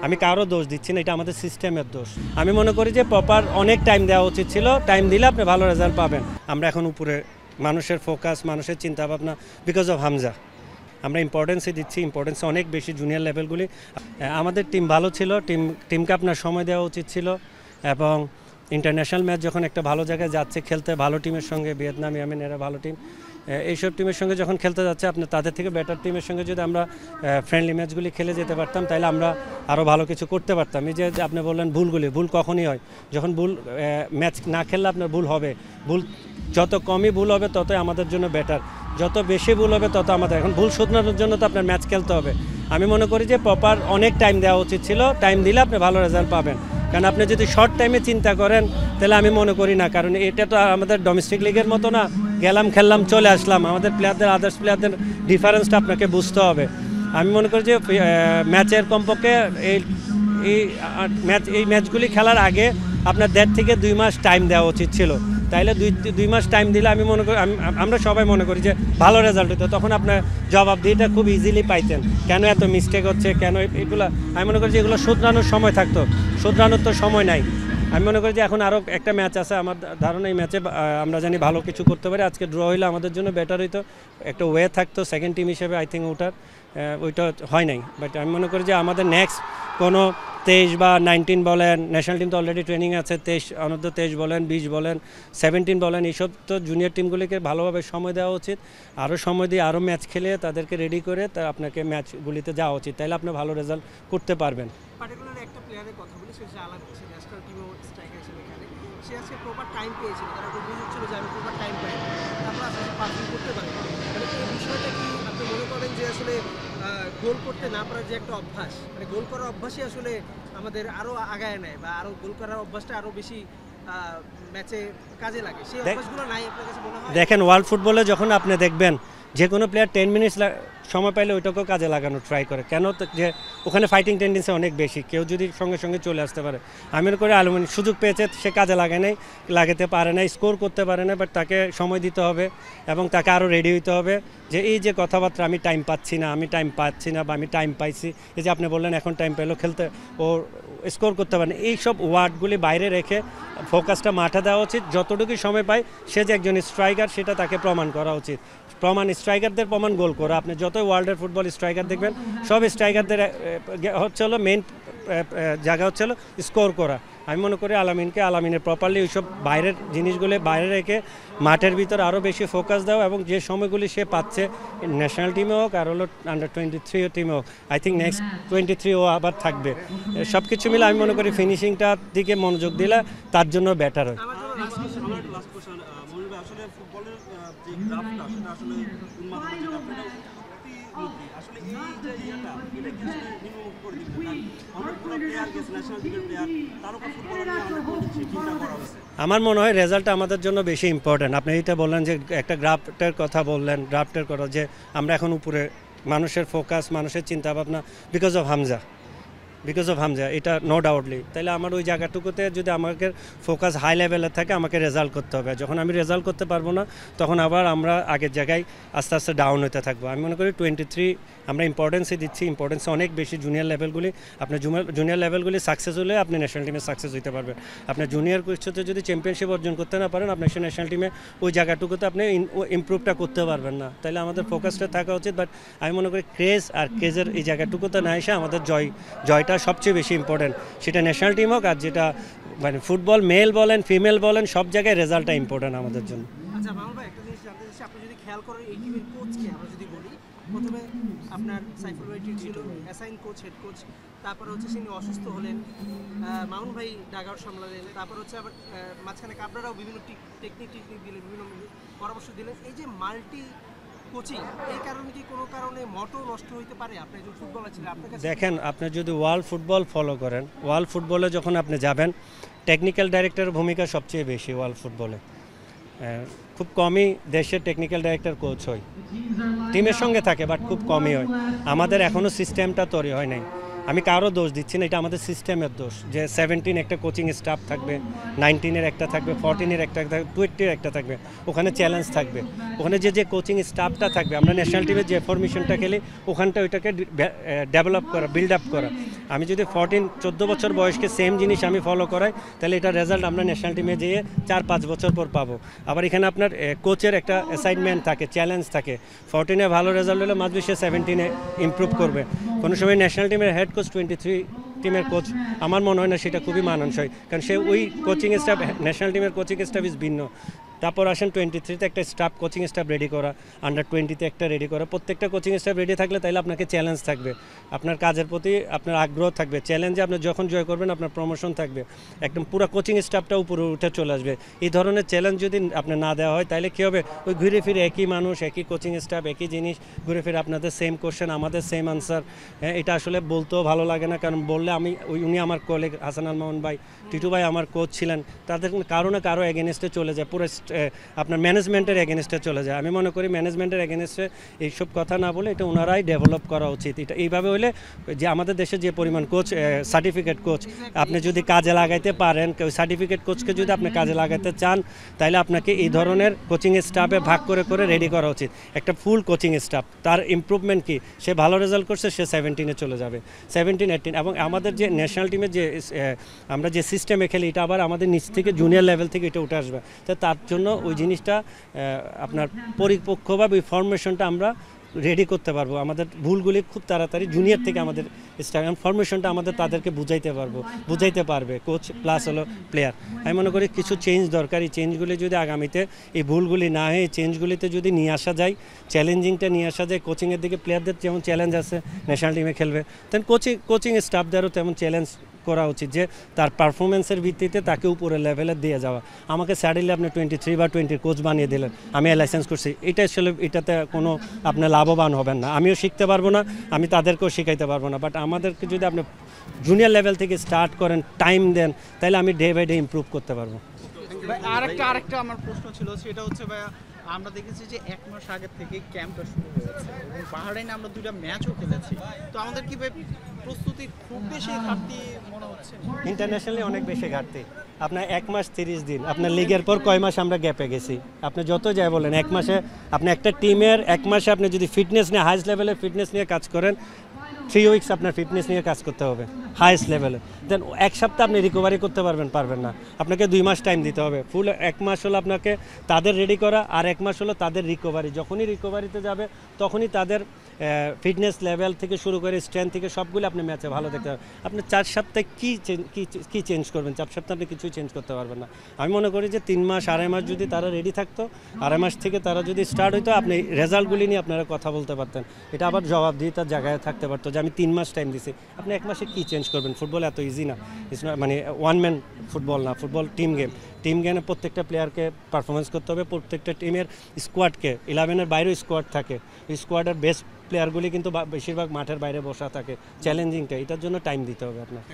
আমি কারো দোষ দিচ্ছি না, এটা আমাদের সিস্টেমের দোষ। আমি মনে করি যে প্রপার অনেক টাইম দেওয়া উচিত ছিল, টাইম দিলে আপনি ভালো রেজাল্ট পাবেন। আমরা এখন উপরে মানুষের ফোকাস, মানুষের চিন্তাভাবনা বিকজ অফ হামজা আমরা ইম্পর্টেন্সই দিচ্ছি, ইম্পর্টেন্স অনেক বেশি জুনিয়র লেভেলগুলি। আমাদের টিম ভালো ছিল, টিমকে আপনার সময় দেওয়া উচিত ছিল, এবং ইন্টারন্যাশনাল ম্যাচ যখন একটা ভালো জায়গায় যাচ্ছে খেলতে, ভালো টিমের সঙ্গে, ভিয়েতনাম, ইয়েমেন এরা ভালো টিম, এইসব টিমের সঙ্গে যখন খেলতে যাচ্ছে, আপনার তাদের থেকে বেটার টিমের সঙ্গে যদি আমরা ফ্রেন্ডলি ম্যাচগুলি খেলে যেতে পারতাম, তাহলে আমরা আরও ভালো কিছু করতে পারতাম। এই যে আপনি বললেন ভুল কখনই হয়, যখন ম্যাচ না খেললে আপনার ভুল হবে, যত কমই ভুল হবে ততই আমাদের জন্য বেটার, যত বেশি ভুল হবে তত আমাদের। এখন ভুল শোধরানোর জন্য তো আপনার ম্যাচ খেলতে হবে। আমি মনে করি যে প্রপার অনেক টাইম দেওয়া উচিত ছিল, টাইম দিলে আপনি ভালো রেজাল্ট পাবেন। কারণ আপনি যদি শর্ট টাইমে চিন্তা করেন তাহলে আমি মনে করি না, কারণ এটা তো আমাদের ডোমেস্টিক লিগের মতো না, গেলাম খেললাম চলে আসলাম। আমাদের প্লেয়ারদের, আদার্স প্লেয়ারদের ডিফারেন্সটা আপনাকে বুঝতে হবে। আমি মনে করি যে ম্যাচের কমপক্ষে এই ম্যাচগুলি খেলার আগে আপনার 1.5 থেকে 2 মাস টাইম দেওয়া উচিত ছিল। তাইলে দুই মাস টাইম দিলে আমি মনে করি, আমরা সবাই মনে করি যে ভালো রেজাল্ট হতো। তখন আপনার জবাবদিহিটা খুব ইজিলি পাইতেন, কেন এত মিস্টেক হচ্ছে, কেন এগুলো। আমি মনে করি যে এগুলো শোধরানোর সময় থাকতো, শোধরানোর তো সময় নাই। আমি মনে করি যে এখন আরও একটা ম্যাচ আছে, আমার ধারণা এই ম্যাচে আমরা জানি ভালো কিছু করতে পারি। আজকে ড্র হইলে আমাদের জন্য বেটার হইতো, একটা ওয়ে থাকতো সেকেন্ড টিম হিসেবে আই থিঙ্ক ওটার, ওইটা হয় নাই। বাট আমি মনে করি যে আমাদের নেক্সট কোনো 23 বা 19 বলেন, ন্যাশনাল টিম তো অলরেডি ট্রেনিং আছে, 23 অনূর্ধ্ব 23 বলেন, 20 বলেন, 17 বলেন, এইসব তো জুনিয়র টিমগুলিকে ভালোভাবে সময় দেওয়া উচিত। আরও সময় দিয়ে আরও ম্যাচ খেলে তাদেরকে রেডি করে আপনাকে ম্যাচগুলিতে যাওয়া উচিত, তাহলে আপনি ভালো রেজাল্ট করতে পারবেন। পার্টিকুলার একটা প্লেয়ারের কথা বলি, সে ন্যাশনাল টিমেও স্ট্রাইকার হিসেবে খেলে, সে আজকে প্রপার টাইম পেয়েছিল, তারা খুব বুঝ হচ্ছিল যে আমি প্রপার টাইম পাই, তারপর আসলে পারফর্ম করতে পারি। মানে এই বিষয়টা কি আপনি মনে করেন যে আসলে গোল করতে না পারার যে একটা অভ্যাস, মানে গোল করার অভ্যাসই আসলে আমাদের আরও আগায় নেয়, বা আরও গোল করার অভ্যাসটা আরও বেশি ম্যাচে কাজে লাগে, সেই অভ্যাসগুলো নাই আপনার কাছে মনে হয়? দেখেন, ওয়ার্ল্ড ফুটবলে যখন আপনি দেখবেন যে কোনো প্লেয়ার 10 মিনিটস সময় পাইলে ওইটাকেও কাজে লাগানো ট্রাই করে, কেন যে ওখানে ফাইটিং টেন্ডেন্সি অনেক বেশি, কেউ যদি সঙ্গে সঙ্গে চলে আসতে পারে। আমি মনে করি আলমনি সুযোগ পেয়েছে, সে কাজে লাগাতে পারে না, স্কোর করতে পারে না, বাট তাকে সময় দিতে হবে এবং তাকে আরও রেডি হইতে হবে। যে এই যে কথাবার্তা আমি টাইম পাচ্ছি না বা আমি টাইম পাইছি, এই যে আপনি বললেন এখন টাইম পেলো খেলতে, ও স্কোর করতে পারে না, এইসব ওয়ার্ডগুলি বাইরে রেখে ফোকাসটা মাঠে দেওয়া উচিত। যতটুকু সময় পায় সে যে একজন স্ট্রাইকার সেটা তাকে প্রমাণ করা উচিত। স্ট্রাইকারদের প্রমাণ গোল করা। আপনি যতই ওয়ার্ল্ডের ফুটবল স্ট্রাইকার দেখবেন, সব স্ট্রাইকারদের হচ্ছে হলো মেইন জায়গা হচ্ছে হলো স্কোর করা। আমি মনে করি আলামিনের প্রপারলি ওইসব বাইরের জিনিসগুলি বাইরে রেখে মাঠের ভিতরে আরও বেশি ফোকাস দেওয়া, এবং যে সময়গুলি সে পাচ্ছে ন্যাশনাল টিমে হোক আর হলো আন্ডার 23 টিমে হোক, আই থিঙ্ক নেক্সট 23 ও আবার থাকবে। সব কিছু মিলে আমি মনে করি ফিনিশিংটার দিকে মনোযোগ দিলে তার জন্য বেটার হয়। আমার মনে হয় রেজাল্টটা আমাদের জন্য বেশি ইম্পর্টেন্ট। আপনি এটা বললেন যে একটা ড্রাফটের কথা বললেন, ড্রাফটের কথা যে আমরা এখন উপরে মানুষের ফোকাস, মানুষের চিন্তাভাবনা বিকজ অফ হামজা, এটা নো ডাউটলি। তাহলে আমার ওই জায়গাটুকুতে যদি আমাকে ফোকাস হাই লেভেলে থাকে, আমাকে রেজাল্ট করতে হবে। যখন আমি রেজাল্ট করতে পারবো না, তখন আবার আমরা আগের জায়গায় আস্তে আস্তে ডাউন হতে থাকবো। আমি মনে করি 23 আমরা ইম্পর্টেন্সই দিচ্ছি, ইম্পর্টেন্স অনেক বেশি জুনিয়র লেভেলগুলি। আপনার জুনিয়র লেভেলগুলি সাকসেস হলে আপনি ন্যাশনাল টিমে সাকসেস হতে পারবেন। আপনার জুনিয়র কিছুতে যদি চ্যাম্পিয়নশিপ অর্জন করতে না পারেন, আপনার ন্যাশনাল টিমে ওই জায়গাটুকুতে আপনি ইমপ্রুভটা করতে পারবেন না। তাহলে আমাদের ফোকাসটা থাকা উচিত। বাট আমি মনে করি ক্রেজের এই জায়গাটুকুতে না এসে আমাদের জয়টা সবচেয়ে বেশি ইম্পর্টেন্ট। সেটা ন্যাশনাল টিম হোক আর যেটা মানে ফুটবল, মেল বলেন ফিমেল বলেন, সব জায়গায় রেজাল্টটা ইম্পর্টেন্ট আমাদের জন্য। আচ্ছা মামুন ভাই, একটা জিনিস জানতে চাচ্ছি, আপনি যদি খেয়াল করেন এই টিমের কোচকে আমরা যদি বলি, প্রথমে আপনার সাইফুল ভাই ছিল অ্যাসাইন কোচ, হেড কোচ, তারপরে হচ্ছে তিনি অসুস্থ হলেন, মামুন ভাই ডাগআউট সামলালেন, তারপর হচ্ছে আবার মাঝখানে কাবরারাও বিভিন্ন টেকনিক দিলেন, বিভিন্ন পরামর্শ দিলেন। এই যে মাল্টি কোচিং, এই কারণে কি কোনো কারণে মটো নষ্ট হইতে পারে? আপনি একজন ফুটবলার ছিলেন, আপনার কাছে দেখেন, আপনি যদি ওয়ার্ল্ড ফুটবল ফলো করেন, ওয়ার্ল্ড ফুটবলে যখন আপনি যাবেন, টেকনিক্যাল ডাইরেক্টরের ভূমিকা সবচেয়ে বেশি ওয়ার্ল্ড ফুটবলে। খুব কমই দেশের টেকনিক্যাল ডাইরেক্টর কোচ হয়, টিমের সঙ্গে থাকে বাট খুব কমই হয়। আমাদের এখনও সিস্টেমটা তৈরি হয় নাই। আমি কারো দোষ দিচ্ছি না, এটা আমাদের সিস্টেমের দোষ যে 17 একটা কোচিং স্টাফ থাকবে, 19-এর একটা থাকবে, 14-এর একটা থাকবে, 20-এর একটা থাকবে, ওখানে চ্যালেঞ্জ থাকবে, ওখানে যে কোচিং স্টাফটা থাকবে, আমরা ন্যাশনাল টিমের যে ফরমেশনটা খেলি ওখানটা ওইটাকে ডেভেলপ করা, বিল্ড আপ করা। আমি যদি 14-14 বছর বয়সকে সেম জিনিস আমি ফলো করাই তাহলে এটার রেজাল্ট আমরা ন্যাশনাল টিমে যেয়ে 4-5 বছর পর পাবো। আবার এখানে আপনার কোচের একটা অ্যাসাইনমেন্ট থাকে, চ্যালেঞ্জ থাকে, 14-এ ভালো রেজাল্ট হলে মাঝে সে 17-এ ইমপ্রুভ করবে। কোনো সময় ন্যাশনাল টিমের হেড কোচ 23 টিমের কোচ, আমার মনে হয় না সেটা খুবই মানানসই, কারণ সে ওই কোচিং স্টাফ, ন্যাশনাল টিমের কোচিং স্টাফ ইজ ভিন্ন। তারপর আসেন 23-তে একটা স্টাফ, কোচিং স্টাফ রেডি করা, আন্ডার 20-তে একটা রেডি করা, প্রত্যেকটা কোচিং স্টাফ রেডি থাকলে তাহলে আপনাকে চ্যালেঞ্জ থাকবে, আপনার কাজের প্রতি আপনার আগ্রহ থাকবে, চ্যালেঞ্জে আপনি যখন জয় করবেন আপনার প্রমোশন থাকবে, একদম পুরো কোচিং স্টাফটা উপরে উঠে চলে আসবে। এই ধরনের চ্যালেঞ্জ যদি আপনার না দেওয়া হয় তাহলে কী হবে, ওই ঘুরে ফিরে একই মানুষ, একই কোচিং স্টাফ, একই জিনিস, ঘুরে ফিরে আপনাদের সেম কোশ্চেন, আমাদের সেম আনসার। এটা আসলে বলতেও ভালো লাগে না, কারণ বললে উনি আমার কলিগ হাসান আল মামুন ভাই, টিটু ভাই আমার কোচ ছিলেন, তাদের কারো না কারো এগেনস্টে চলে যায়, পুরো আপনার ম্যানেজমেন্টের এগেনস্টে চলে যায়। আমি মনে করি ম্যানেজমেন্টের এগেনস্টে এইসব কথা না বলে এটা ওনারাই ডেভেলপ করা উচিত। এটা এইভাবে হলে যে আমাদের দেশে যে পরিমাণ কোচ, সার্টিফিকেট কোচ আপনি যদি কাজে লাগাইতে পারেন, ওই সার্টিফিকেট কোচকে যদি আপনি কাজে লাগাতে চান তাহলে আপনাকে এই ধরনের কোচিং স্টাফে ভাগ করে করে রেডি করা উচিত। একটা ফুল কোচিং স্টাফ, তার ইমপ্রুভমেন্ট কি, সে ভালো রেজাল্ট করছে সে 17-এ চলে যাবে, 17-18। এবং আমাদের যে ন্যাশনাল টিমের যে আমরা যে সিস্টেমে খেলি এটা আবার আমাদের নিচ থেকে জুনিয়র লেভেল থেকে এটা উঠে আসবে। তো তার জন্য ওই জিনিসটা আপনার পরিপক্কভাবে ওই ফরমেশনটা আমরা রেডি করতে পারবো। আমাদের ভুলগুলি খুব তাড়াতাড়ি জুনিয়র থেকে আমাদের ফরমেশনটা আমাদের তাদেরকে বুঝাইতে পারবে কোচ প্লাস হলো প্লেয়ার। আমি মনে করি কিছু চেঞ্জ দরকার। এই চেঞ্জগুলি যদি আগামীতে এই ভুলগুলি না হয়, এই চেঞ্জগুলিতে যদি নিয়ে আসা যায়, চ্যালেঞ্জিংটা নিয়ে আসা যায়, কোচিংয়ের দিকে প্লেয়ারদের যেমন চ্যালেঞ্জ আছে ন্যাশনাল টিমে খেলবে, তেন কোচিং স্টাফদেরও তেমন চ্যালেঞ্জ করা উচিত যে তার পারফরমেন্সের ভিত্তিতে তাকে উপরের লেভেলে দিয়ে যাওয়া। আমাকে স্যাডেলি আপনি 23 বা 20 কোচ বানিয়ে দিলেন, আমি লাইসেন্স করছি, এটা আসলে এটাতে কোনো আপনি লাভবান হবেন না, আমিও শিখতে পারবো না, আমি তাদেরকেও শিখাইতে পারবো না। বাট আমাদেরকে যদি আপনি জুনিয়র লেভেল থেকে স্টার্ট করেন, টাইম দেন, তাহলে আমি ডে বাই ডে ইমপ্রুভ করতে পারবো। আরেকটা আমার প্রশ্ন ছিল, সেটা হচ্ছে ভাইয়া, আমরা দেখেছি যে 1 মাস আগের থেকে ক্যাম্পটা শুরু হয়েছে এবং বাহরাইনে আমরা 2টা ম্যাচও খেলেছি। তো আমাদের কি প্রস্তুতির খুব বেশি ঘাটতি মনে হচ্ছে? ইন্টারন্যাশনালি অনেক বেশি ঘাটতি। আপনার 1 মাস 30 দিন, আপনার লিগের পর কয় মাস আমরা গ্যাপে গেছি। আপনি যত যাই বলেন, 1 মাসে আপনি একটা টিমের 1 মাসে আপনি যদি ফিটনেস নিয়ে, হাইস্ট লেভেলের ফিটনেস নিয়ে কাজ করেন, 3 উইকস আপনার ফিটনেস নিয়ে কাজ করতে হবে হাইস্ট লেভেলে। দেন 1 সপ্তাহ আপনি রিকভারি করতে পারবেন না, আপনাকে 2 মাস টাইম দিতে হবে। ফুল 1 মাস হলো আপনাকে তাদের রেডি করা, আর 1 মাস হলো তাদের রিকভারি। যখনই রিকভারিতে যাবে তখনই তাদের ফিটনেস লেভেল থেকে শুরু করে স্ট্রেংথ থেকে সবগুলো আপনি ম্যাচে ভালো দেখতে পারবেন। আপনি 4 সপ্তাহে কী চেঞ্জ করবেন? 4 সপ্তাহে আপনি কিছুই চেঞ্জ করতে পারবেন না। আমি মনে করি যে 3 মাস 2.5 মাস যদি তারা রেডি থাকতো, 2.5 মাস থেকে তারা যদি স্টার্ট হইতো, আপনি রেজাল্টগুলি নিয়ে আপনারা কথা বলতে পারতেন, এটা আবার জবাবদিহিতার জায়গায় থাকতে পারতো যে আমি 3 মাস টাইম দিছি। আপনি 1 মাসে কী চেঞ্জ করবেন? ফুটবল এত ইজি না, মানে ওয়ান ম্যান ফুটবল না, ফুটবল টিম গেমে প্রত্যেকটা প্লেয়ারকে পারফরমেন্স করতে হবে, প্রত্যেকটা টিমের স্কোয়াডকে, 11-এর বাইরেও স্কোয়াড থাকে, স্কোয়াডের বেস্ট প্লেয়ারগুলি কিন্তু বেশিরভাগ মাঠের বাইরে বসা থাকে। চ্যালেঞ্জিংটা, এটার জন্য টাইম দিতে হবে আপনার।